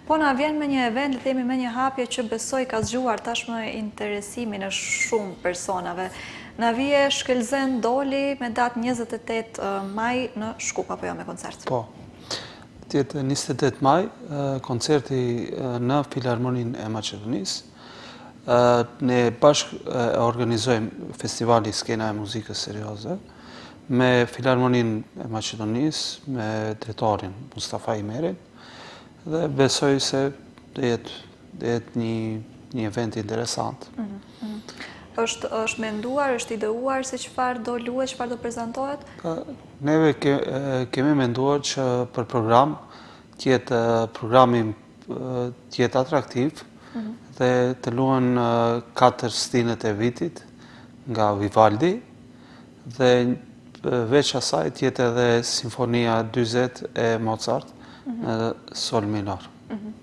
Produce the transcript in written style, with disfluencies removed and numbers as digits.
Po na vjen me një event, le themi me një hapje që besoj ka zgjuar tashmë interesimin e shumë personave. Na vije Shkelzen Doli me datë 28 maj në Shkup, apo jo me koncert? Po. Tjetë 28 maj, koncerti në Filharmoninë e Maqedonisë. Ne bashkë organizojmë festivali Skena e Muzikës Serioze me Filharmoninë e Maqedonisë, me drejtorin Mustafa Imerin, dhe besoj se dhe jetë një event interesant. është menduar, është ideuar se çfarë do luhet, çfarë do prezantohet? Neve kemi menduar që për program programi tjetë atraktiv dhe të luhen 4 stilet e vitit nga Vivaldi dhe veç asaj tjetë edhe Sinfonia 40 e Mozart në sol minor.